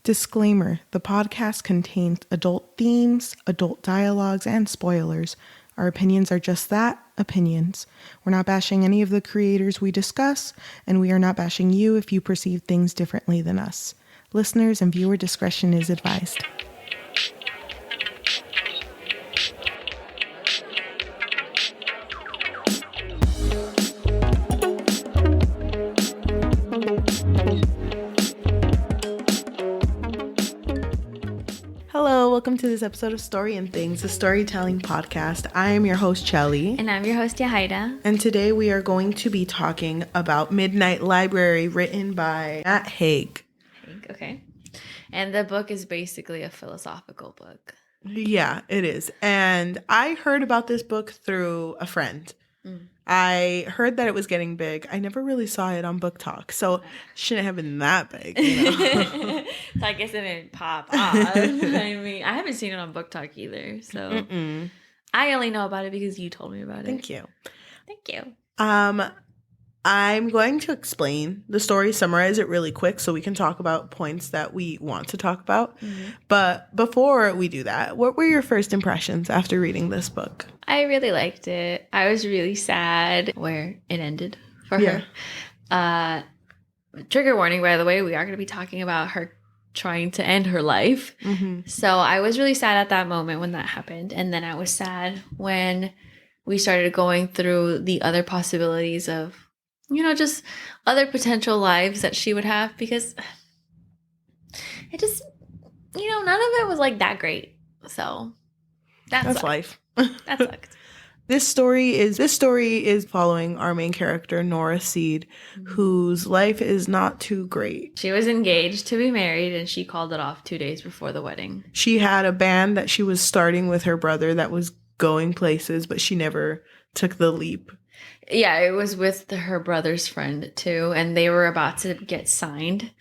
Disclaimer: the podcast contains adult themes, adult dialogues, and spoilers. Our opinions are just that, opinions. We're not bashing any of the creators we discuss, and we are not bashing you if you perceive things differently than us. Listeners and viewer discretion is advised. Hello, welcome to this episode of Story and Things, a storytelling podcast. I am your host, Cheli. And I'm your host, Yajaira. And today we are going to be talking about Midnight Library, written by Matt Haig. Okay. And the book is basically a philosophical book. Yeah, it is. And I heard about this book through a friend. I heard that it was getting big. I never really saw it on Book Talk, so it shouldn't have been that big, you know? So I guess it didn't pop off. I mean, I haven't seen it on Book Talk either, so I only know about it because you told me about it. Thank you. Thank you. I'm going to explain the story, summarize it really quick so we can talk about points that we want to talk about. But before we do that, what were your first impressions after reading this book? I really liked it. I was really sad where it ended for her. Trigger warning, by the way, we are going to be talking about her trying to end her life. So I was really sad at that moment when that happened. And then I was sad when we started going through the other possibilities of, you know, just other potential lives that she would have, because it just, you know, none of it was like that great. So that's life. That sucked. This story is following our main character, Nora Seed, whose life is not too great. She was engaged to be married and she called it off 2 days before the wedding. She had a band that she was starting with her brother that was going places, but she never took the leap. Yeah, it was with her brother's friend too, and they were about to get signed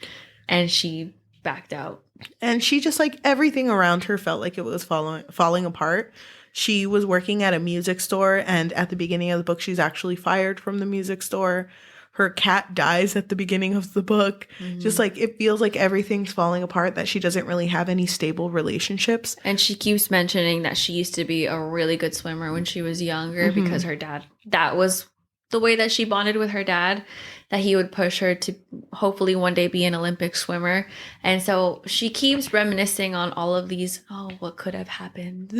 and she backed out. And she just, like, everything around her felt like it was falling apart. She was working at a music store, and at the beginning of the book, she's actually fired from the music store. Her cat dies at the beginning of the book. Just, like, it feels like everything's falling apart, that she doesn't really have any stable relationships. And she keeps mentioning that she used to be a really good swimmer when she was younger because her dad, that was the way that she bonded with her dad, that he would push her to hopefully one day be an Olympic swimmer. And so she keeps reminiscing on all of these, what could have happened?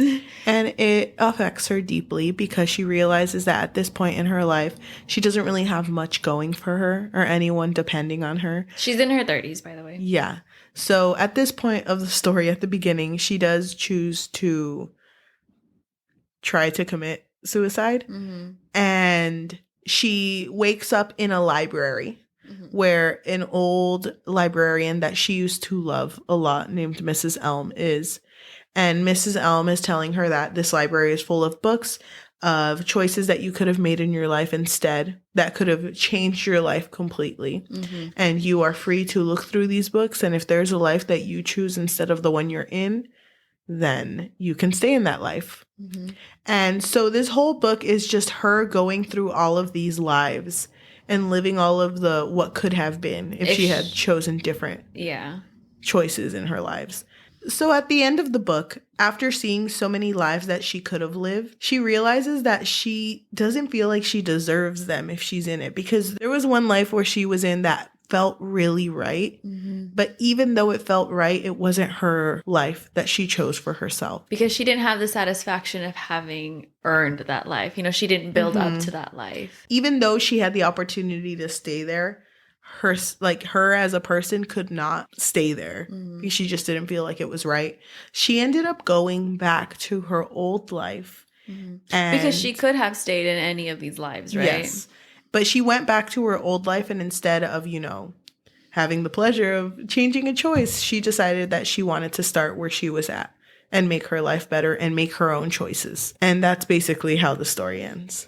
And it affects her deeply because she realizes that at this point in her life, she doesn't really have much going for her or anyone depending on her. She's in her 30s, by the way. Yeah. So at this point of the story, at the beginning, she does choose to try to commit suicide. And she wakes up in a library where an old librarian that she used to love a lot named Mrs. Elm is. And Mrs. Elm is telling her that this library is full of books, of choices that you could have made in your life instead that could have changed your life completely. And you are free to look through these books. And if there's a life that you choose instead of the one you're in, then you can stay in that life. And so this whole book is just her going through all of these lives and living all of the what could have been if she had chosen different choices in her lives. So at the end of the book, after seeing so many lives that she could have lived, she realizes that she doesn't feel like she deserves them if she's in it, because there was one life where she was in that felt really right. But even though it felt right, it wasn't her life that she chose for herself. Because she didn't have the satisfaction of having earned that life. You know, she didn't build up to that life. Even though she had the opportunity to stay there, her as a person could not stay there because she just didn't feel like it was right. She ended up going back to her old life. And because she could have stayed in any of these lives, right? Yes. But she went back to her old life, and instead of, you know, having the pleasure of changing a choice, she decided that she wanted to start where she was at and make her life better and make her own choices. And that's basically how the story ends.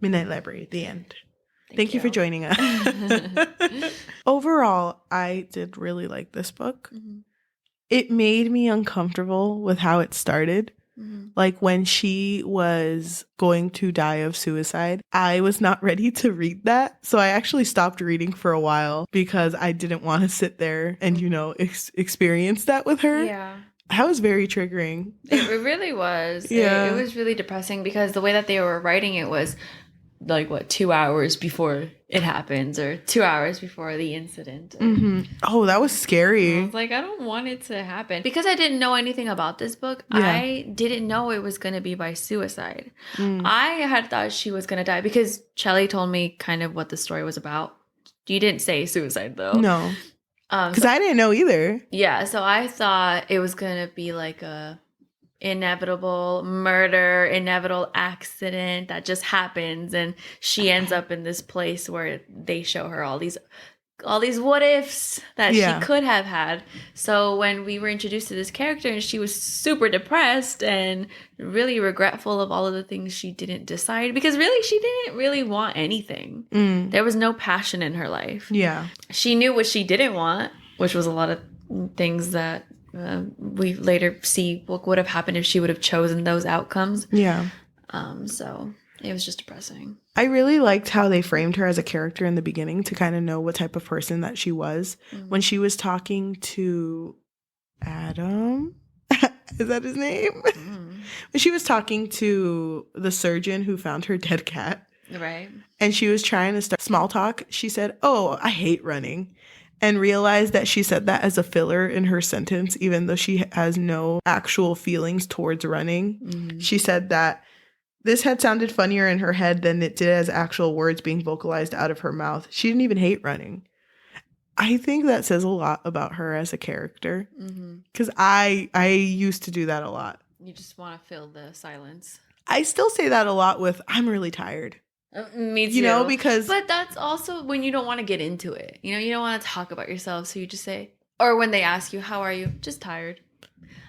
Midnight Library, the end. Thank you for joining us. Overall, I did really like this book. It made me uncomfortable with how it started. Like when she was going to die of suicide, I was not ready to read that. So I actually stopped reading for a while because I didn't want to sit there and, you know, experience that with her. Yeah. That was very triggering. It really was. Yeah. It was really depressing because the way that they were writing it was like, what, 2 hours before it happens or 2 hours before the incident. Oh, that was scary. I was like, I don't want it to happen. Because I didn't know anything about this book, I didn't know it was going to be by suicide. I had thought she was going to die because Cheli told me kind of what the story was about. You didn't say suicide, though. No. Because I didn't know either. Yeah, so I thought it was going to be like a inevitable murder, inevitable accident that just happens, and she ends up in this place where they show her all these what ifs that she could have had. So when we were introduced to this character and she was super depressed and really regretful of all of the things she didn't decide, because really she didn't really want anything. There was no passion in her life. Yeah, she knew what she didn't want, which was a lot of things that we later see what would have happened if she would have chosen those outcomes. Yeah. So it was just depressing. I really liked how they framed her as a character in the beginning to kind of know what type of person that she was. When she was talking to Adam, is that his name? When she was talking to the surgeon who found her dead cat. Right. And she was trying to start small talk. She said, "Oh, I hate running." And realized that she said that as a filler in her sentence, even though she has no actual feelings towards running. She said that this had sounded funnier in her head than it did as actual words being vocalized out of her mouth. She didn't even hate running. I think that says a lot about her as a character. Because I used to do that a lot. You just want to fill the silence. I still say that a lot with, I'm really tired. Me too. You know, because... But that's also when you don't want to get into it. You know, you don't want to talk about yourself, so you just say... Or when they ask you, how are you? Just tired.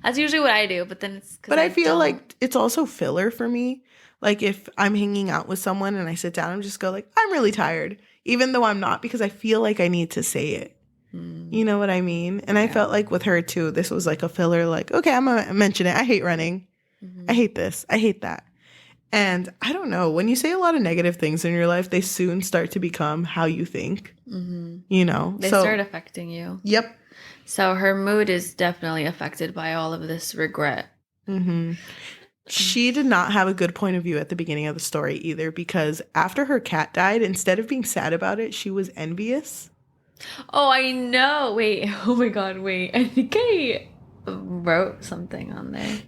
That's usually what I do, but then it's... But I feel like it's also filler for me. Like, if I'm hanging out with someone and I sit down and just go like, I'm really tired. Even though I'm not, because I feel like I need to say it. You know what I mean? And I felt like with her, too, this was like a filler. Like, okay, I'm going to mention it. I hate running. I hate this. I hate that. And I don't know, when you say a lot of negative things in your life, they soon start to become how you think, you know? They start affecting you. Yep. So her mood is definitely affected by all of this regret. She did not have a good point of view at the beginning of the story either, because after her cat died, instead of being sad about it, she was envious. Oh, I know. Wait. Oh my God. Wait. I think I wrote something on there.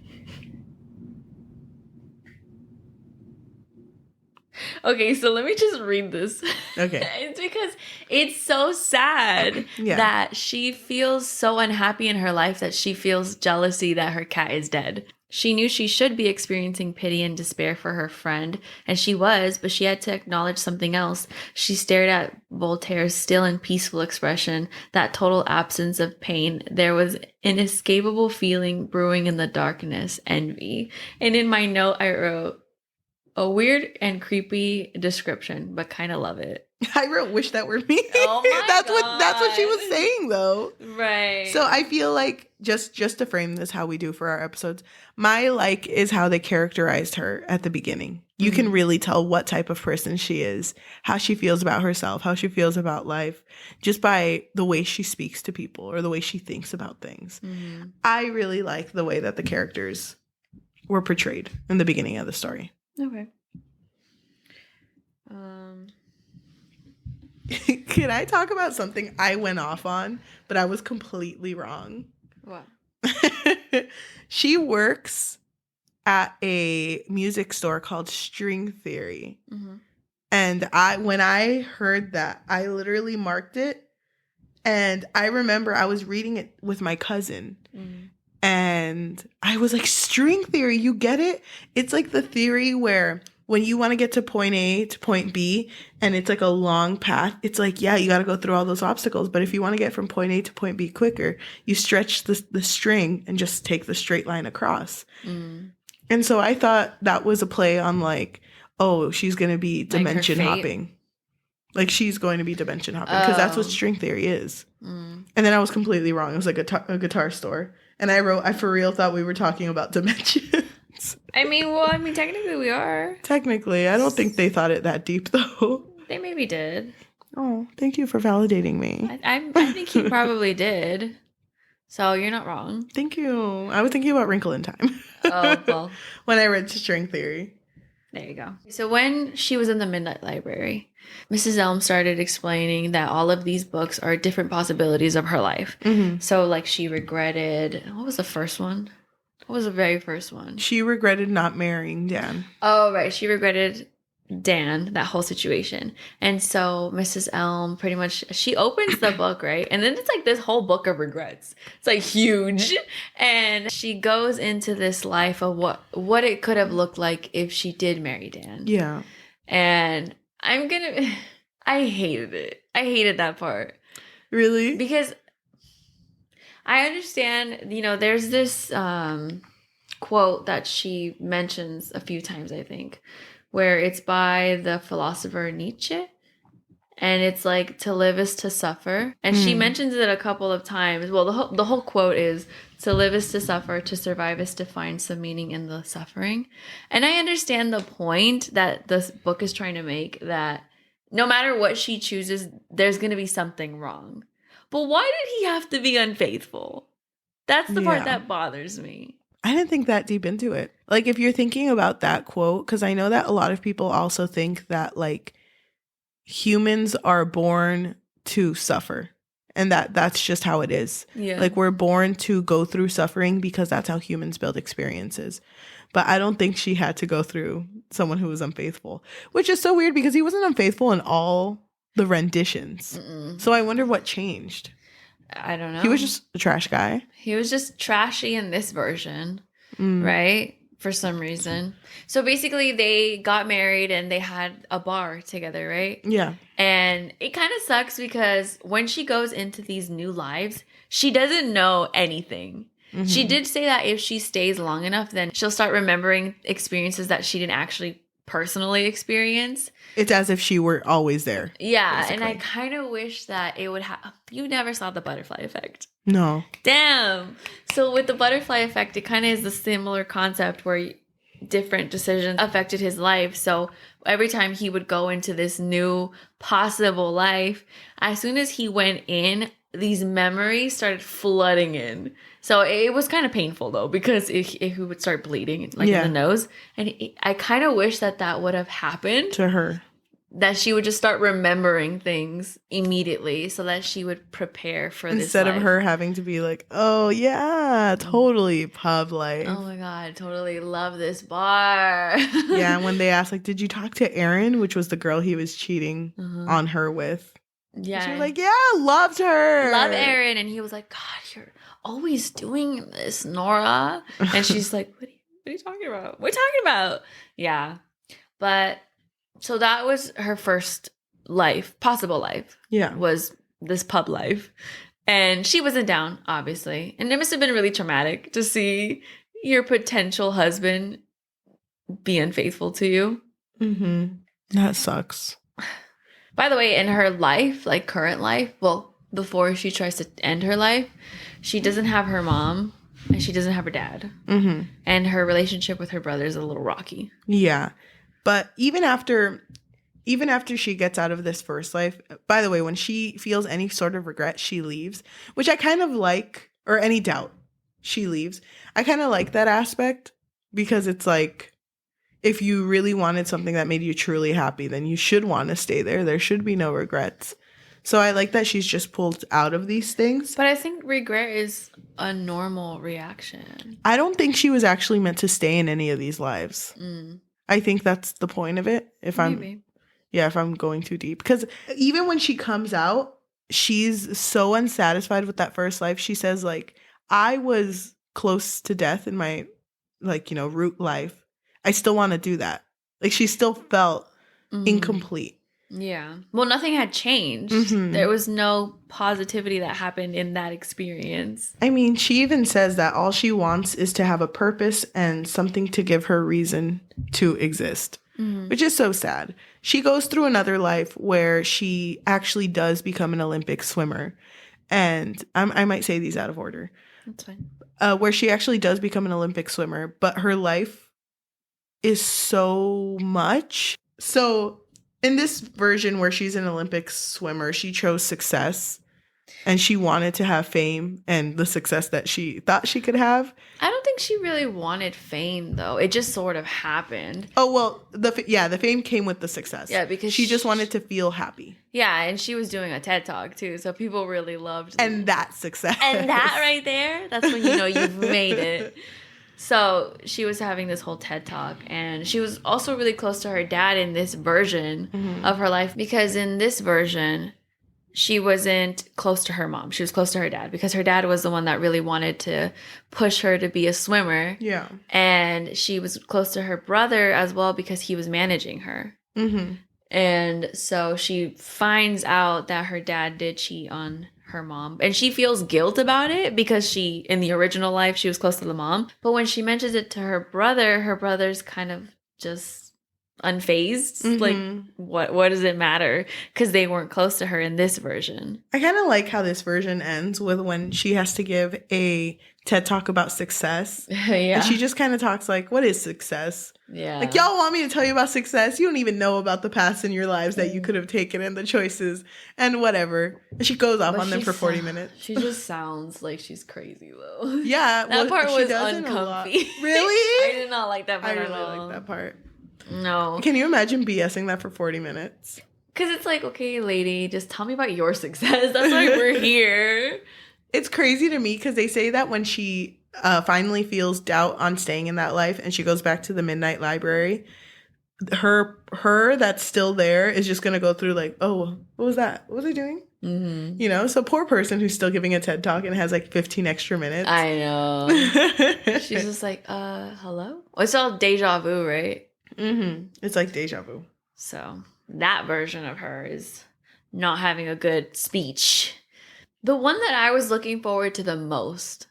Okay, so let me just read this. Okay. It's because it's so sad that she feels so unhappy in her life that she feels jealousy that her cat is dead. She knew she should be experiencing pity and despair for her friend, and she was, but she had to acknowledge something else. She stared at Voltaire's still and peaceful expression, that total absence of pain. There was an inescapable feeling brewing in the darkness, envy. And in my note, I wrote, a weird and creepy description, but kind of love it. I wrote, wish that were me. Oh my God. That's what she was saying, though. Right. So I feel like, just to frame this how we do for our episodes, my like is how they characterized her at the beginning. You can really tell what type of person she is, how she feels about herself, how she feels about life, just by the way she speaks to people or the way she thinks about things. I really like the way that the characters were portrayed in the beginning of the story. Okay. Can I talk about something I went off on, but I was completely wrong? What? She works at a music store called String Theory. And when I heard that, I literally marked it. And I remember I was reading it with my cousin. And I was like, string theory, you get it? It's like the theory where when you want to get to point A to point B and it's like a long path, it's like, yeah, you got to go through all those obstacles. But if you want to get from point A to point B quicker, you stretch the string and just take the straight line across. And so I thought that was a play on like, oh, she's going to be dimension hopping. Like she's going to be dimension hopping because that's what string theory is. And then I was completely wrong. It was like a guitar store. And I wrote, I for real thought we were talking about dimension. experience. Technically we are. Technically. I don't think they thought it that deep, though. They maybe did. Oh, thank you for validating me. I think he probably did. So you're not wrong. Thank you. I was thinking about Wrinkle in Time. Oh, well. When I read String Theory. There you go. So when she was in the Midnight Library, Mrs. Elm started explaining that all of these books are different possibilities of her life. Mm-hmm. So, like, she regretted... What was the first one? What was the very first one? She regretted not marrying Dan. Oh, right. She regretted Dan, that whole situation. And so Mrs. Elm pretty much, she opens the book, right? And then it's like this whole book of regrets. It's like huge. And she goes into this life of what it could have looked like if she did marry Dan. Yeah. And I hated it. I hated that part. Really? Because I understand, there's this quote that she mentions a few times, I think, where it's by the philosopher Nietzsche, and it's like, to live is to suffer. And she mentions it a couple of times. Well, the whole quote is, to live is to suffer, to survive is to find some meaning in the suffering. And I understand the point that this book is trying to make, that no matter what she chooses, there's going to be something wrong. But why did he have to be unfaithful? That's the part that bothers me. I didn't think that deep into it. Like, if you're thinking about that quote, because I know that a lot of people also think that, like, humans are born to suffer, and that's just how it is. Yeah. Like, we're born to go through suffering because that's how humans build experiences. But I don't think she had to go through someone who was unfaithful, which is so weird because he wasn't unfaithful in all the renditions. Mm-mm. So I wonder what changed. I don't know. He was just a trash guy. He was just trashy in this version, right? For some reason. So basically they got married and they had a bar together, right? Yeah. And it kind of sucks because when she goes into these new lives, she doesn't know anything. Mm-hmm. She did say that if she stays long enough, then she'll start remembering experiences that she didn't actually personally experience. It's as if she were always there. Yeah, basically. And I kind of wish that it would have... You never saw the butterfly effect. No. Damn. So with the butterfly effect, it kind of is a similar concept where different decisions affected his life. So every time he would go into this new possible life, as soon as he went in, these memories started flooding in. So it was kind of painful, though, because he would start bleeding in the nose. And I kind of wish that would have happened to her. That she would just start remembering things immediately so that she would prepare for this instead of her having to be like, oh, yeah, totally pub life. Oh, my God, totally love this bar. Yeah, and when they asked, like, did you talk to Erin, which was the girl he was cheating on her with? Yeah. She was like, yeah, loved her. Love Erin. And he was like, God, you're always doing this, Nora. And she's like, what are you talking about? What are you talking about? Yeah. But... So that was her first life, possible life. Yeah. Was this pub life. And she wasn't down, obviously. And it must have been really traumatic to see your potential husband be unfaithful to you. Mm-hmm. That sucks. By the way, in her life, like current life, well, before she tries to end her life, she doesn't have her mom and she doesn't have her dad. Mm-hmm. And her relationship with her brother is a little rocky. Yeah. But even after she gets out of this first life, by the way, when she feels any sort of regret, she leaves, which I kind of like, or any doubt, she leaves. I kind of like that aspect because it's like, if you really wanted something that made you truly happy, then you should want to stay there. There should be no regrets. So I like that she's just pulled out of these things. But I think regret is a normal reaction. I don't think she was actually meant to stay in any of these lives. I think that's the point of it. If I'm going too deep. Because even when she comes out, she's so unsatisfied with that first life. She says, like, I was close to death in my, root life. I still want to do that. Like, she still felt incomplete. Yeah. Well, nothing had changed. Mm-hmm. There was no positivity that happened in that experience. I mean, she even says that all she wants is to have a purpose and something to give her reason to exist, which is so sad. She goes through another life where she actually does become an Olympic swimmer. And I might say these out of order. That's fine. Where she actually does become an Olympic swimmer, but her life is so much. So in this version where she's an Olympic swimmer, she chose success. And she wanted to have fame and the success that she thought she could have. I don't think she really wanted fame, though. It just sort of happened. Oh, well, the fame came with the success. Yeah, because she just wanted to feel happy. Yeah, and she was doing a TED Talk, too, so people really loved it. And that's success. And that right there, that's when you know you've made it. So she was having this whole TED Talk, and she was also really close to her dad in this version of her life, because in this version, she wasn't close to her mom. She was close to her dad because her dad was the one that really wanted to push her to be a swimmer. Yeah. And she was close to her brother as well because he was managing her. Mm-hmm. And so she finds out that her dad did cheat on her mom. And she feels guilt about it because in the original life, she was close to the mom. But when she mentions it to her brother's kind of just unfazed. Like, what does it matter? Because they weren't close to her in this version. I kind of like how this version ends with when she has to give a TED Talk about success. Yeah. And she just kind of talks like, what is success? Yeah. Like, y'all want me to tell you about success? You don't even know about the past in your lives that you could have taken and the choices and whatever. And she goes off on them for 40 minutes. She just sounds like she's crazy, though. Yeah. That part was uncomfy. Really? I did not like that part at all. I really like that part. No. Can you imagine BSing that for 40 minutes? Because it's like, okay, lady, just tell me about your success. That's why we're here. It's crazy to me because they say that when she finally feels doubt on staying in that life and she goes back to the Midnight Library, her that's still there is just going to go through like, oh, what was that? What was I doing? Mm-hmm. You know, so poor person who's still giving a TED Talk and has like 15 extra minutes. I know. She's just like, hello? It's all deja vu, right? Mm-hmm. It's like deja vu. So that version of her is not having a good speech. The one that I was looking forward to the most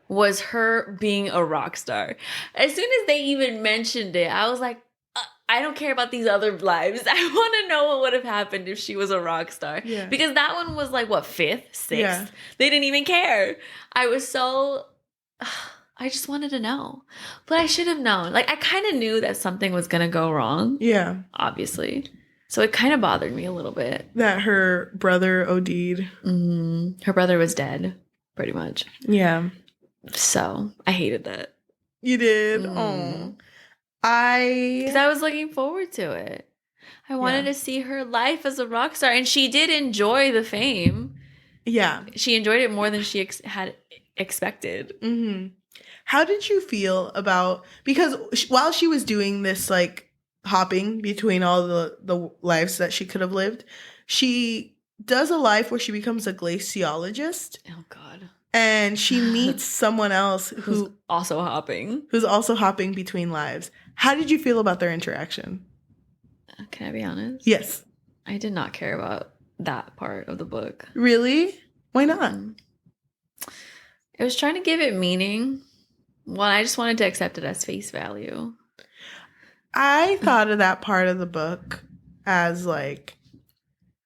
was her being a rock star. As soon as they even mentioned it, I was like, I don't care about these other lives. I want to know what would have happened if she was a rock star. Yeah. Because that one was like, what, 5th, 6th? Yeah. They didn't even care. I was so... I just wanted to know. But I should have known. Like, I kind of knew that something was going to go wrong. Yeah. Obviously. So it kind of bothered me a little bit. That her brother OD'd. Mm-hmm. Her brother was dead, pretty much. Yeah. So I hated that. You did? Oh. Because I was looking forward to it. I wanted to see her life as a rock star. And she did enjoy the fame. Yeah. She enjoyed it more than she had expected. Mm-hmm. How did you feel about, because while she was doing this like hopping between all the lives that she could have lived, she does a life where she becomes a glaciologist. Oh God. And she meets someone else who's also hopping between lives. How did you feel about their interaction? Can I be honest? Yes. I did not care about that part of the book. Really? Why not? It was trying to give it meaning. Well, I just wanted to accept it as face value. I thought of that part of the book as like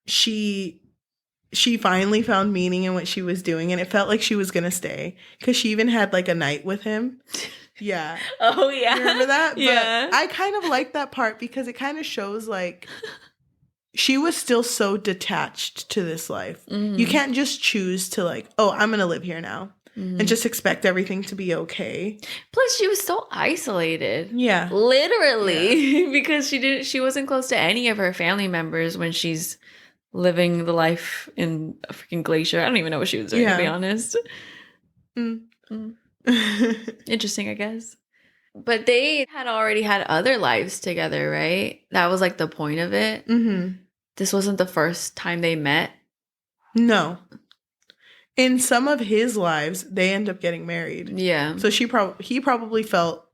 she finally found meaning in what she was doing, and it felt like she was going to stay because she even had like a night with him. Yeah. Oh, yeah. You remember that? Yeah. But I kind of like that part because it kind of shows like she was still so detached to this life. Mm-hmm. You can't just choose to like, oh, I'm going to live here now. Mm-hmm. And just expect everything to be okay. Plus, she was so isolated. Yeah. Literally. Yeah. Because she wasn't close to any of her family members when she's living the life in a freaking glacier. I don't even know what she was doing, to be honest. Interesting, I guess. But they had already had other lives together, right? That was like the point of it. Mm-hmm. This wasn't the first time they met. No. In some of his lives, they end up getting married. Yeah. So he probably felt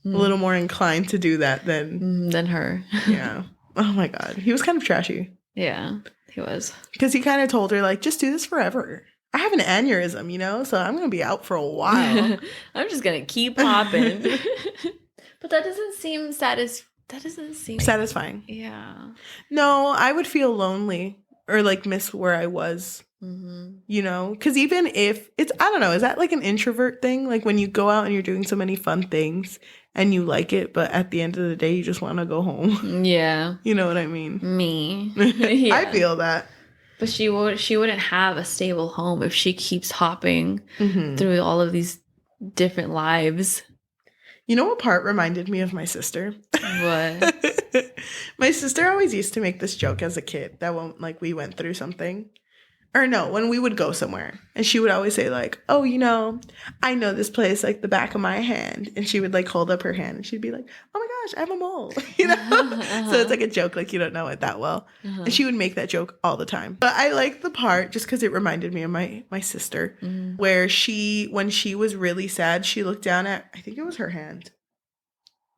a little more inclined to do that than her. Yeah. Oh my God. He was kind of trashy. Yeah, he was. Because he kind of told her, like, just do this forever. I have an aneurysm, you know, so I'm going to be out for a while. I'm just going to keep popping. But that doesn't seem satisfying. Yeah. No, I would feel lonely or like miss where I was You know, because even if it's, I don't know, is that like an introvert thing? Like when you go out and you're doing so many fun things and you like it, but at the end of the day, you just want to go home. Yeah. You know what I mean? Me. Yeah. I feel that. But she wouldn't have a stable home if she keeps hopping through all of these different lives. You know what part reminded me of my sister? What? My sister always used to make this joke as a kid that when like we went through something. Or no, when we would go somewhere. And she would always say like, oh, you know, I know this place like the back of my hand. And she would like hold up her hand and she'd be like, oh my gosh, I have a mole. You know? So it's like a joke, like you don't know it that well. And she would make that joke all the time. But I like the part just because it reminded me of my sister where when she was really sad, she looked down at, I think it was her hand.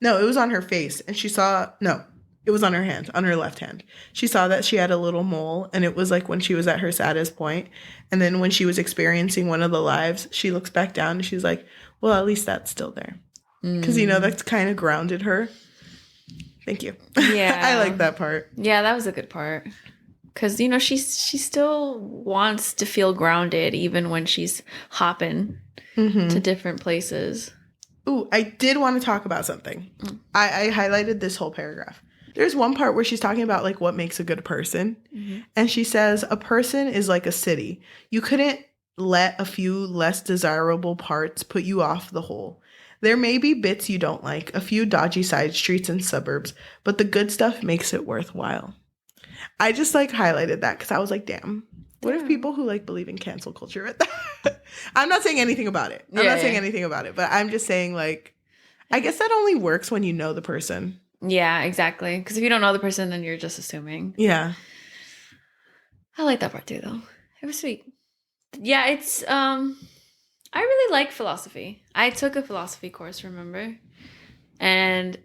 No, it was on her face. And she saw, no. It was on her hand, on her left hand. She saw that she had a little mole, and it was like when she was at her saddest point. And then when she was experiencing one of the lives, she looks back down and she's like, well, at least that's still there. Because, you know, that's kind of grounded her. Thank you. Yeah. I like that part. Yeah, that was a good part. Because, you know, she still wants to feel grounded even when she's hopping to different places. Ooh, I did want to talk about something. I highlighted this whole paragraph. There's one part where she's talking about like what makes a good person. And she says, a person is like a city. You couldn't let a few less desirable parts put you off the whole. There may be bits you don't like, a few dodgy side streets and suburbs, but the good stuff makes it worthwhile. I just like highlighted that because I was like, damn, what if people who like believe in cancel culture read that? I'm not saying anything about it. I'm not saying anything about it, but I'm just saying like, I guess that only works when you know the person. Yeah, exactly. Because if you don't know the person, then you're just assuming. Yeah. I like that part too, though. It was sweet. Yeah, it's, I really like philosophy. I took a philosophy course, remember? And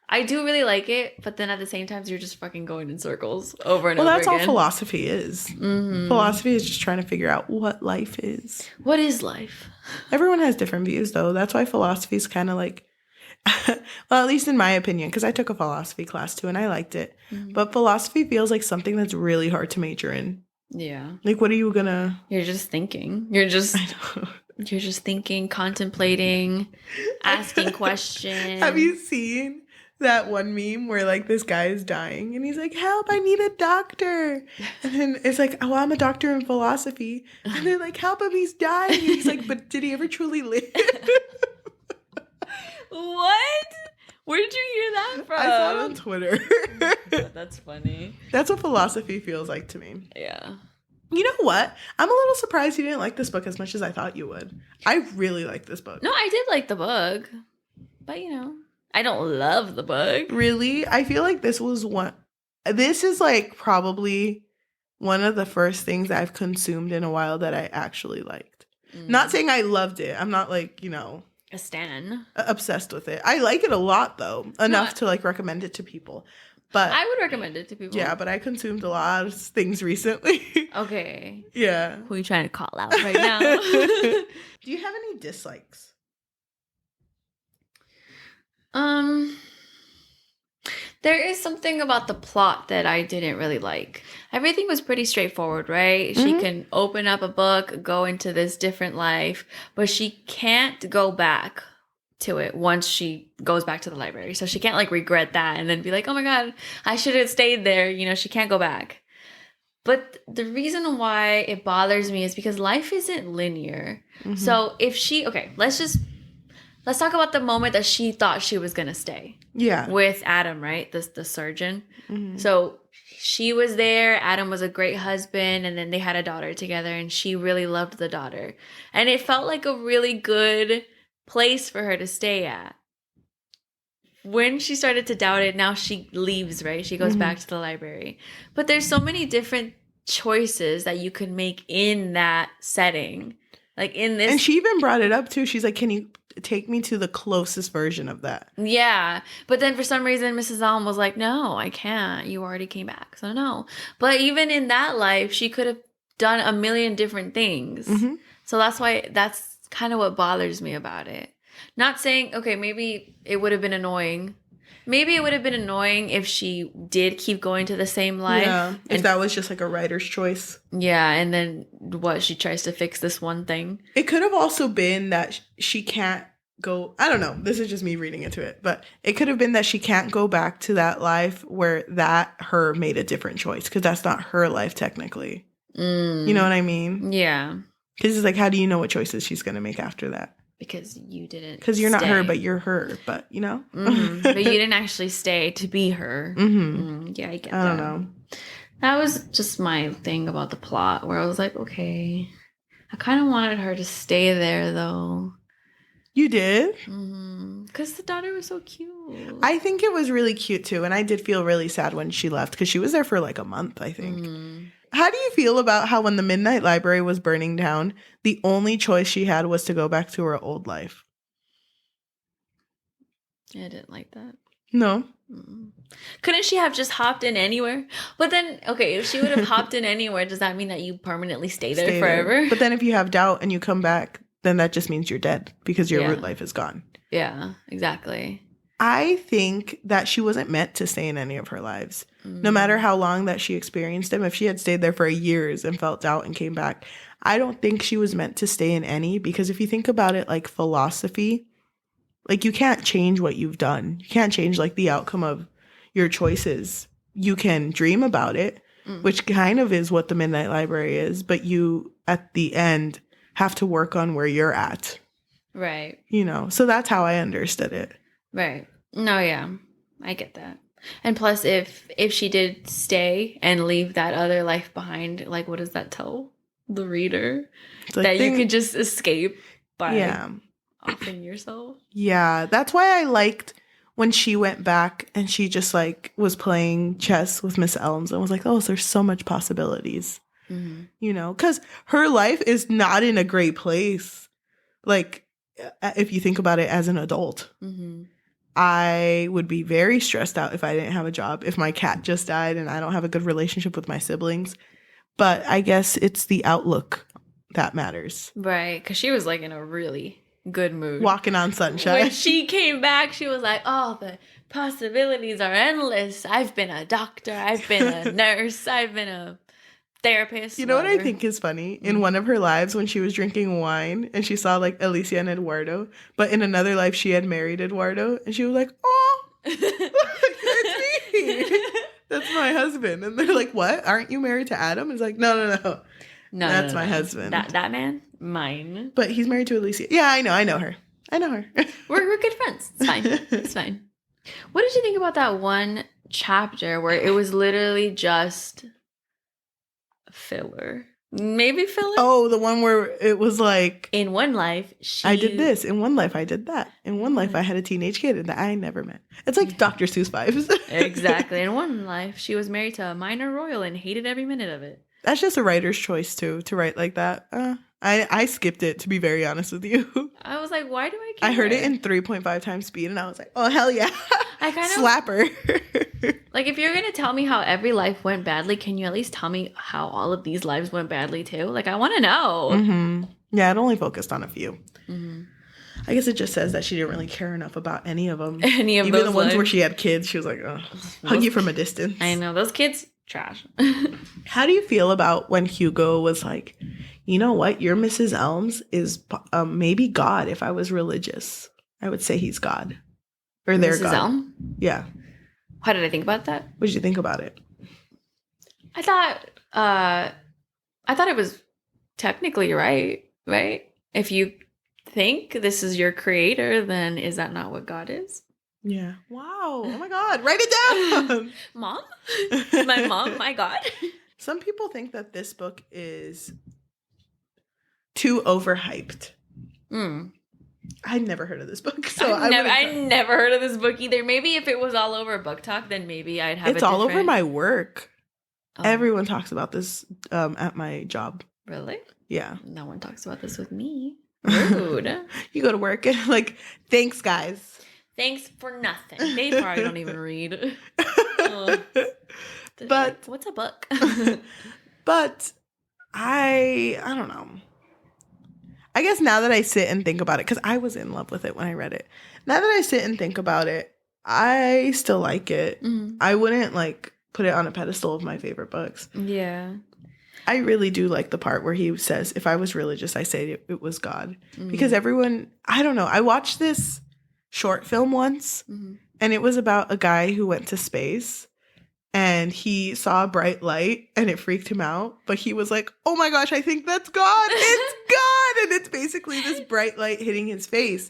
I do really like it, but then at the same time, you're just fucking going in circles over and over again. Well, that's all philosophy is. Philosophy is just trying to figure out what life is. What is life? Everyone has different views, though. That's why philosophy is kind of like, well, at least in my opinion, because I took a philosophy class too and I liked it. But philosophy feels like something that's really hard to major in. Yeah. Like, what are you gonna... You're just thinking. You're just thinking, contemplating, asking questions. Have you seen that one meme where like this guy is dying and he's like, help, I need a doctor. And then it's like, oh, I'm a doctor in philosophy. And they're like, help him, he's dying. And he's like, but did he ever truly live? What? Where did you hear that from? I saw it on Twitter. That's funny. That's what philosophy feels like to me. Yeah. You know what? I'm a little surprised you didn't like this book as much as I thought you would. I really like this book. No, I did like the book. But, you know, I don't love the book. Really? I feel like this is like probably one of the first things I've consumed in a while that I actually liked. Not saying I loved it. I'm not like, you know... a stan. Obsessed with it. I like it a lot though. Enough to like recommend it to people. But I would recommend it to people. Yeah, but I consumed a lot of things recently. Okay. Yeah. Who are you trying to call out right now? Do you have any dislikes? There is something about the plot that I didn't really like. Everything was pretty straightforward, right? She can open up a book, go into this different life, but she can't go back to it once she goes back to the library. So she can't like regret that and then be like, oh my God, I should have stayed there. You know, she can't go back. But the reason why it bothers me is because life isn't linear. So if let's talk about the moment that she thought she was going to stay. Yeah. With Adam, right? The surgeon. So she was there. Adam was a great husband. And then they had a daughter together. And she really loved the daughter. And it felt like a really good place for her to stay at. When she started to doubt it, now she leaves, right? She goes back to the library. But there's so many different choices that you could make in that setting. Like in this. And she even brought it up too. She's like, can you take me to the closest version of that? Yeah. But then for some reason, Mrs. Alm was like, no, I can't. You already came back. So no. But even in that life, she could have done a million different things. So that's kind of what bothers me about it. Not saying, okay, maybe it would have been annoying Maybe it would have been annoying if she did keep going to the same life. Yeah, if that was just like a writer's choice. Yeah, and then she tries to fix this one thing. It could have also been that she can't go, I don't know, this is just me reading into it, but it could have been that she can't go back to that life where her made a different choice, because that's not her life technically. You know what I mean? Yeah. Because it's like, how do you know what choices she's going to make after that? Because you didn't. Because you're not her, but you're her. But, you know? But you didn't actually stay to be her. Yeah, I get that. I don't know. That was just my thing about the plot, where I was like, okay. I kind of wanted her to stay there, though. You did? Because the daughter was so cute. I think it was really cute, too. And I did feel really sad when she left, because she was there for like a month, I think. How do you feel about how when the Midnight Library was burning down, the only choice she had was to go back to her old life? I didn't like that. No. Couldn't she have just hopped in anywhere? But then, okay, if she would have hopped in anywhere, does that mean that you permanently stay there forever? But then if you have doubt and you come back, then that just means you're dead, because your root life is gone. Yeah, exactly. I think that she wasn't meant to stay in any of her lives. No matter how long that she experienced them, if she had stayed there for years and felt doubt and came back, I don't think she was meant to stay in any, because if you think about it like philosophy, like you can't change what you've done. You can't change like the outcome of your choices. You can dream about it, which kind of is what the Midnight Library is, but you at the end have to work on where you're at. Right. You know, so that's how I understood it. Right. No, yeah. I get that. And plus, if she did stay and leave that other life behind, like, what does that tell the reader? Like that you could just escape by offing yourself? Yeah. That's why I liked when she went back and she just, like, was playing chess with Miss Elms and was like, oh, there's so much possibilities. You know? Because her life is not in a great place. Like, if you think about it as an adult. I would be very stressed out if I didn't have a job, if my cat just died and I don't have a good relationship with my siblings. But I guess it's the outlook that matters. Right, because she was like in a really good mood. Walking on sunshine. When she came back, she was like, oh, the possibilities are endless. I've been a doctor. I've been a nurse. I've been a therapist. You know what I think is funny? In one of her lives when she was drinking wine and she saw like Alicia and Eduardo, but in another life she had married Eduardo and she was like, oh, it's me. That's my husband. And they're like, what? Aren't you married to Adam? It's like, no. That's my husband. That man? Mine. But he's married to Alicia. Yeah, I know her. We're good friends. It's fine. It's fine. What did you think about that one chapter where it was literally just filler? Maybe filler? Oh, the one where it was like, in one life, I did this. In one life, I did that. In one life, I had a teenage kid that I never met. It's like Dr. Seuss vibes. Exactly. In one life, she was married to a minor royal and hated every minute of it. That's just a writer's choice, too, to write like that. I skipped it, to be very honest with you. I was like, why do I care? I heard it in 3.5 times speed, and I was like, oh, hell yeah. I kind of slapper. Like, if you're going to tell me how every life went badly, can you at least tell me how all of these lives went badly, too? Like, I want to know. Yeah, it only focused on a few. I guess it just says that she didn't really care enough about any of them. Even the ones where she had kids, she was like, oh, hug you from a distance. I know, those kids, trash. How do you feel about when Hugo was like, you know what, your Mrs. Elms is maybe God. If I was religious, I would say he's God. Or their God. Elm? Yeah. How did I think about that? What did you think about it? I thought it was technically right? If you think this is your creator, then is that not what God is? Yeah. Wow. Oh my God. Write it down. Mom? Is my mom my God? Some people think that this book is too overhyped. I'd never heard of this book. So I never heard of this book either. Maybe if it was all over Book Talk, then maybe I'd have It's all over my work. Oh. Everyone talks about this at my job. Really? Yeah. No one talks about this with me. Rude. You go to work and like, thanks, guys. Thanks for nothing. They probably don't even read. But like, what's a book? But I don't know. I guess now that I sit and think about it, because I was in love with it when I read it. Now that I sit and think about it, I still like it. I wouldn't like put it on a pedestal of my favorite books. Yeah. I really do like the part where he says, if I was religious, I say it was God. Because everyone, I don't know. I watched this short film once and it was about a guy who went to space and he saw a bright light and it freaked him out. But he was like, oh my gosh, I think that's God. It's God. And it's basically this bright light hitting his face.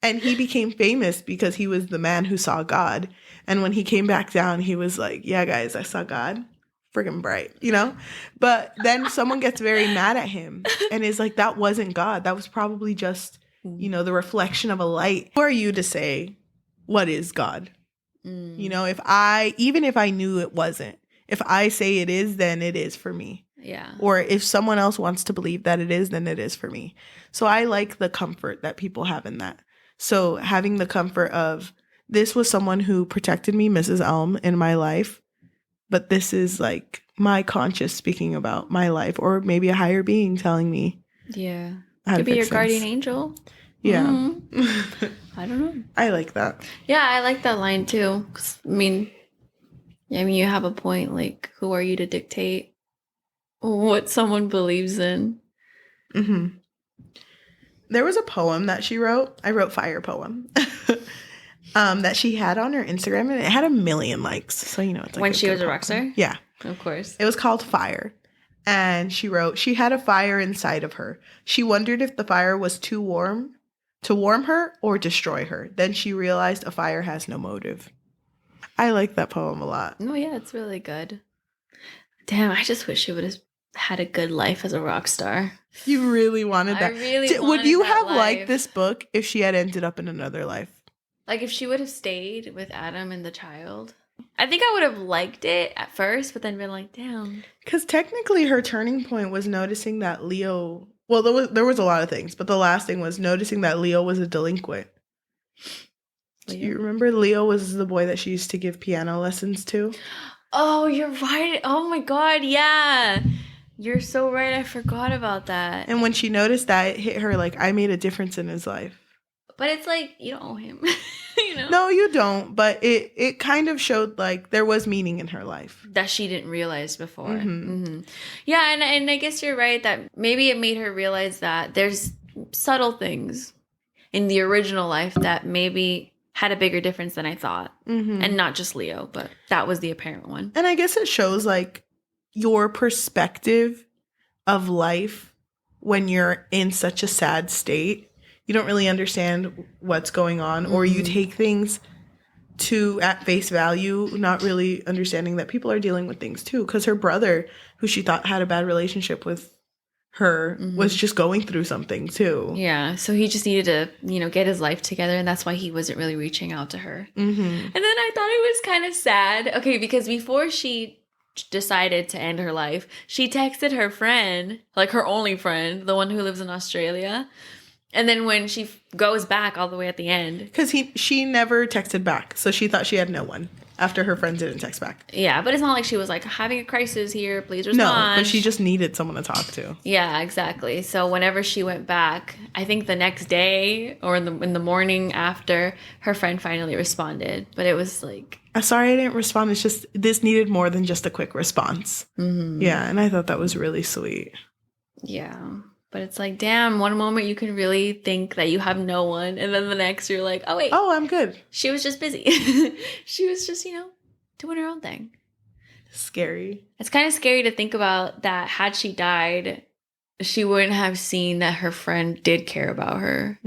And he became famous because he was the man who saw God. And when he came back down, he was like, yeah, guys, I saw God. Friggin' bright, you know? But then someone gets very mad at him and is like, that wasn't God. That was probably just, you know, the reflection of a light. Who are you to say, what is God? You know, even if I knew it wasn't, if I say it is, then it is for me. Yeah. Or if someone else wants to believe that it is, then it is for me. So I like the comfort that people have in that. So having the comfort of, this was someone who protected me, Mrs. Elm, in my life. But this is like my conscious speaking about my life, or maybe a higher being telling me. Yeah. Could be your guardian angel. Yeah. I don't know. I like that. Yeah, I like that line too. 'Cause, I mean, you have a point. Like, who are you to dictate what someone believes in? There was a poem that she wrote. I wrote fire poem. That she had on her Instagram, and it had 1 million likes. So, you know, it's like when she was a rockstar? Yeah. Of course. It was called Fire. And she wrote, she had a fire inside of her. She wondered if the fire was too warm to warm her or destroy her. Then she realized a fire has no motive. I like that poem a lot. Oh, yeah, it's really good. Damn, I just wish she would have had a good life as a rock star. You really wanted that. I really wanted Would you that have life. liked this book if she had ended up in another life? Like, if she would have stayed with Adam and the child, I think I would have liked it at first, but then been like, damn. Because technically her turning point was noticing that Leo... Well, there was a lot of things, but the last thing was noticing that Leo was a delinquent. Do you remember Leo was the boy that she used to give piano lessons to? Oh, you're right. Oh, my God, yeah. You're so right. I forgot about that. And when she noticed that, it hit her like, I made a difference in his life. But it's like, you don't owe him, you know? No, you don't. But it kind of showed like there was meaning in her life. That she didn't realize before. Yeah, and I guess you're right that maybe it made her realize that there's subtle things in the original life that maybe had a bigger difference than I thought. And not just Leo, but that was the apparent one. And I guess it shows like your perspective of life when you're in such a sad state. You don't really understand what's going on, or you take things at face value, not really understanding that people are dealing with things too. Because her brother, who she thought had a bad relationship with her, was just going through something too. Yeah, so he just needed to, get his life together, and that's why he wasn't really reaching out to her. And then I thought it was kind of sad. Okay, because before she decided to end her life, she texted her friend, like her only friend, the one who lives in Australia. And then when she goes back all the way at the end. Because she never texted back. So she thought she had no one after her friend didn't text back. Yeah, but it's not like she was like, having a crisis here, please respond. No, but she just needed someone to talk to. Yeah, exactly. So whenever she went back, I think the next day or in the morning after, her friend finally responded. But it was like... Sorry I didn't respond. It's just, this needed more than just a quick response. Yeah, and I thought that was really sweet. Yeah. But it's like, damn, one moment you can really think that you have no one. And then the next you're like, oh, wait. Oh, I'm good. She was just busy. She was just, doing her own thing. Scary. It's kind of scary to think about that had she died, she wouldn't have seen that her friend did care about her.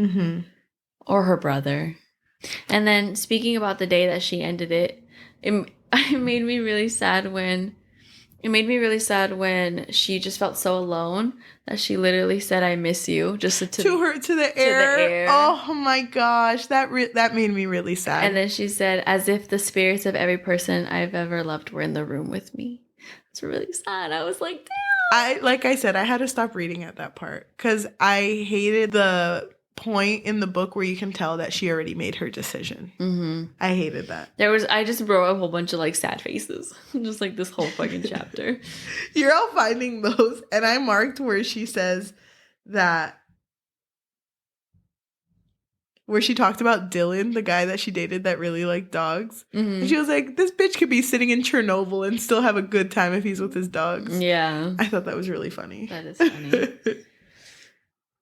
Or her brother. And then speaking about the day that she ended it, it made me really sad when... It made me really sad when she just felt so alone that she literally said, "I miss you," just to the air. Oh my gosh, that made me really sad. And then she said, "As if the spirits of every person I've ever loved were in the room with me." It's really sad. I was like, damn. Like I said, I had to stop reading at that part because I hated the point in the book where you can tell that she already made her decision. I hated that. I just wrote a whole bunch of like sad faces, just like this whole fucking chapter. You're all finding those, and I marked where she says that where she talked about Dylan, the guy that she dated that really liked dogs. And she was like, this bitch could be sitting in Chernobyl and still have a good time if he's with his dogs. Yeah. I thought that was really funny. That is funny.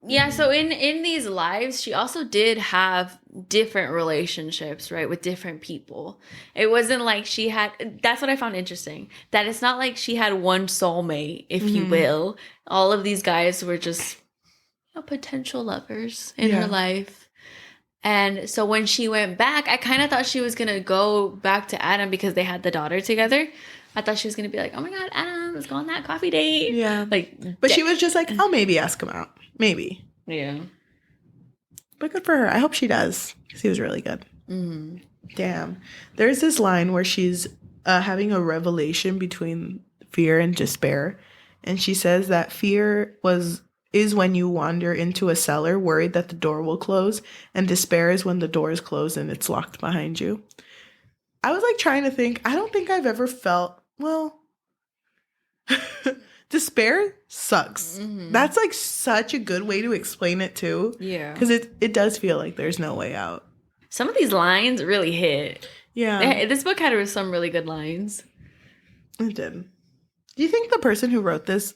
Yeah, so in these lives, she also did have different relationships, right, with different people. It wasn't like she had, that's what I found interesting, that it's not like she had one soulmate, if you will. All of these guys were just potential lovers in her life. And so when she went back, I kind of thought she was going to go back to Adam because they had the daughter together. I thought she was going to be like, oh my God, Adam, let's go on that coffee date. Yeah. Like, but she was just like, I'll maybe ask him out. Maybe. Yeah. But good for her. I hope she does. Because he was really good. Mm-hmm. Damn. There's this line where she's having a revelation between fear and despair. And she says that fear is when you wander into a cellar worried that the door will close. And despair is when the door is closed and it's locked behind you. I was like trying to think. I don't think I've ever felt, well... despair sucks. That's like such a good way to explain it too. Yeah. Because it does feel like there's no way out. Some of these lines really hit. Yeah. This book had some really good lines. It did. Do you think the person who wrote this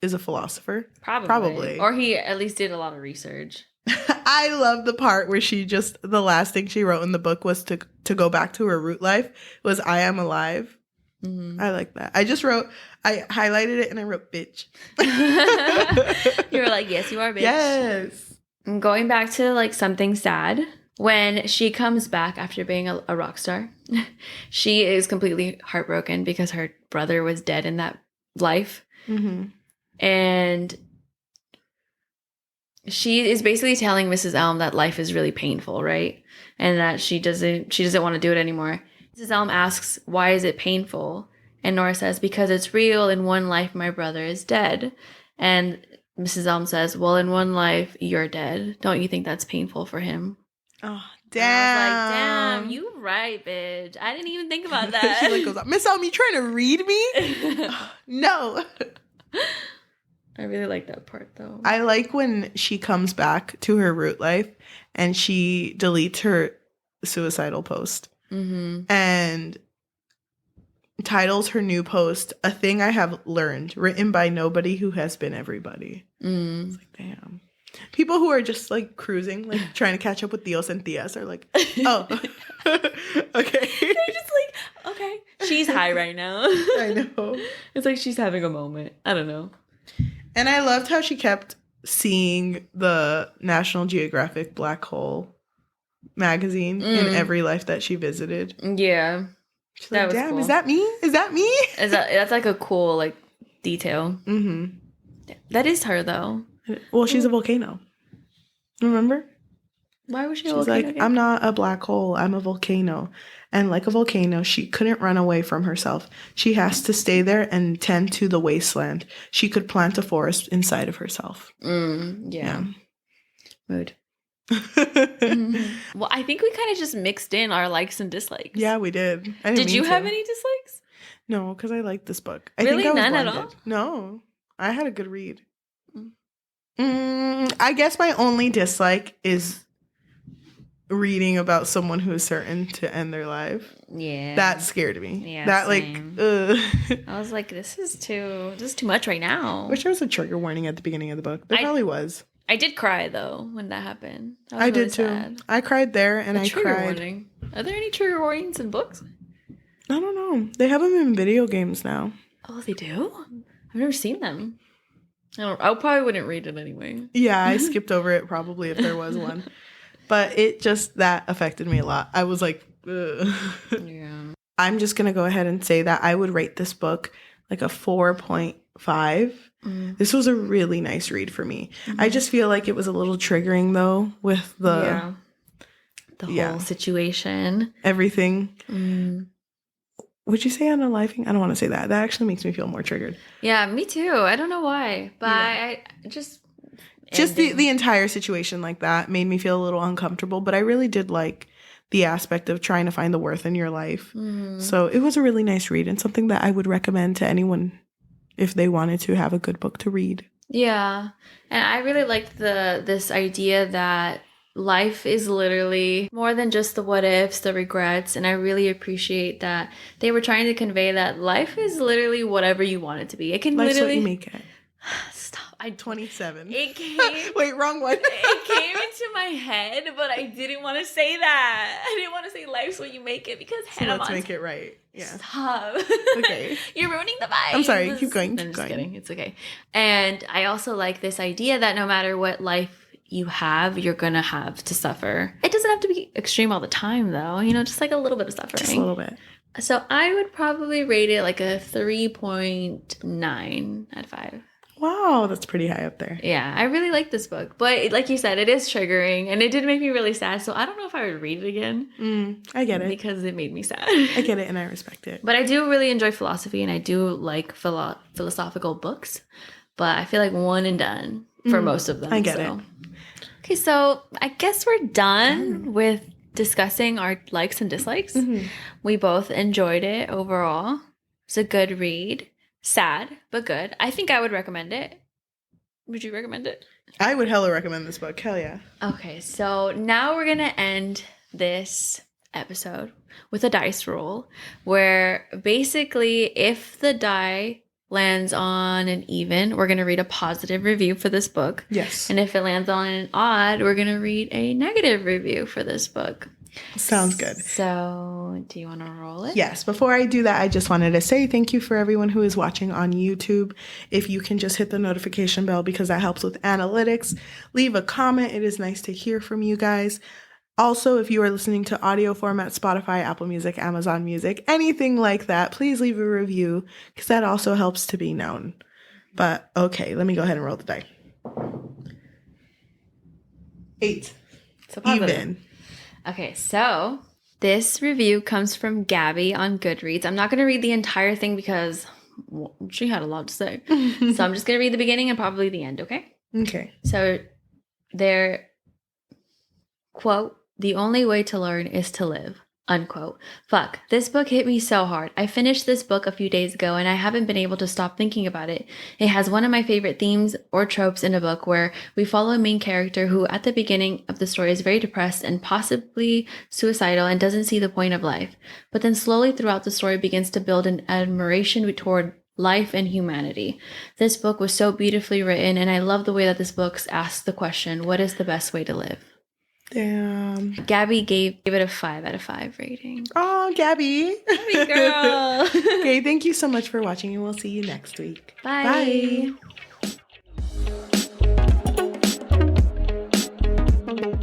is a philosopher? Probably. Or he at least did a lot of research. I love the part where the last thing she wrote in the book was to go back to her root life was I am alive. I like that. I highlighted it and I wrote bitch. You were like, yes, you are bitch. Yes. Going back to like something sad, when she comes back after being a rock star, she is completely heartbroken because her brother was dead in that life. And she is basically telling Mrs. Elm that life is really painful, right? And that she doesn't want to do it anymore. Mrs. Elm asks, why is it painful? And Nora says, because it's real. In one life, my brother is dead. And Mrs. Elm says, well, in one life, you're dead. Don't you think that's painful for him? Oh, damn. I was like, damn, you right, bitch. I didn't even think about that. She like goes, Miss Elm, you trying to read me? No. I really like that part, though. I like when she comes back to her root life and she deletes her suicidal post. And titles her new post, A Thing I Have Learned, written by nobody who has been everybody. It's like, damn. People who are just like cruising, like trying to catch up with Dios and Tias are like, oh, okay. They're just like, okay. She's high right now. I know. It's like she's having a moment. I don't know. And I loved how she kept seeing the National Geographic Black Hole magazine in every life that she visited. Yeah. She's like, damn, cool. Is that me? Is that me? That's like a cool like detail. That is her though. Well, she's a volcano. Remember? Why was she a volcano? She's like, again? I'm not a black hole. I'm a volcano. And like a volcano, she couldn't run away from herself. She has to stay there and tend to the wasteland. She could plant a forest inside of herself. Yeah. Mood. Well, I think we kind of just mixed in our likes and dislikes. Yeah, we did. Did you have any dislikes? No, because I liked this book. Really? I think None at all? No. I had a good read. I guess my only dislike is reading about someone who is certain to end their life. Yeah. That scared me. Yeah. That same. I was like, this is too much right now. Wish there was a trigger warning at the beginning of the book. There probably was. I did cry though when that happened. I did too. Sad. I cried there and I cried. Warning. Are there any trigger warnings in books? I don't know. They have them in video games now. Oh, they do? I've never seen them. I probably wouldn't read it anyway. Yeah, I skipped over it probably if there was one. But that affected me a lot. I was like, ugh. Yeah. I'm just going to go ahead and say that I would rate this book like a 4.5. This was a really nice read for me. I just feel like it was a little triggering though with the whole situation. Everything. Would you say unaliving? I don't want to say that. That actually makes me feel more triggered. Yeah, me too. I don't know why. But I just the entire situation like that made me feel a little uncomfortable. But I really did like the aspect of trying to find the worth in your life. So it was a really nice read and something that I would recommend to anyone if they wanted to have a good book to read. Yeah. And I really liked this idea that life is literally more than just the what ifs, the regrets, and I really appreciate that they were trying to convey that life is literally whatever you want it to be. It can Life's literally what you make it. Stop. 27. It came. Wait, wrong one. It came into my head, but I didn't want to say that. I didn't want to say life's what you make it because so let's make it right. Yeah. Stop. Okay. You're ruining the vibe. I'm sorry. Keep going. I'm just kidding. It's okay. And I also like this idea that no matter what life you have, you're gonna have to suffer. It doesn't have to be extreme all the time, though. You know, just like a little bit of suffering. Just a little bit. So I would probably rate it like a 3.9 out of 5. Wow, that's pretty high up there. Yeah, I really like this book. But like you said, it is triggering and it did make me really sad. So I don't know if I would read it again. I get it. Because it made me sad. I get it and I respect it. But I do really enjoy philosophy and I do like philosophical books. But I feel like one and done for most of them. I get it. Okay, so I guess we're done with discussing our likes and dislikes. We both enjoyed it overall. It's a good read. Sad, but good. I think I would recommend it. Would you recommend it? I would hella recommend this book. Hell yeah. Okay, so now we're going to end this episode with a dice roll where basically if the die lands on an even, we're going to read a positive review for this book. Yes. And if it lands on an odd, we're going to read a negative review for this book. Sounds good. So, do you want to roll it? Yes. Before I do that, I just wanted to say thank you for everyone who is watching on YouTube. If you can just hit the notification bell because that helps with analytics. Leave a comment. It is nice to hear from you guys. Also, if you are listening to audio format, Spotify, Apple Music, Amazon Music, anything like that, please leave a review because that also helps to be known. But okay, let me go ahead and roll the die. 8. So positive. Even. Okay, so this review comes from Gabby on Goodreads. I'm not going to read the entire thing because she had a lot to say. So I'm just going to read the beginning and probably the end, okay? Okay. So their quote, "The only way to learn is to live," unquote. Fuck, this book hit me so hard. I finished this book a few days ago and I haven't been able to stop thinking about it. It has one of my favorite themes or tropes in a book where we follow a main character who at the beginning of the story is very depressed and possibly suicidal and doesn't see the point of life. But then slowly throughout the story begins to build an admiration toward life and humanity. This book was so beautifully written and I love the way that this book asks the question, what is the best way to live? Damn. Gabby gave it a 5 out of 5 rating. Oh, Gabby. Gabby girl. Okay, thank you so much for watching and we'll see you next week. Bye. Bye.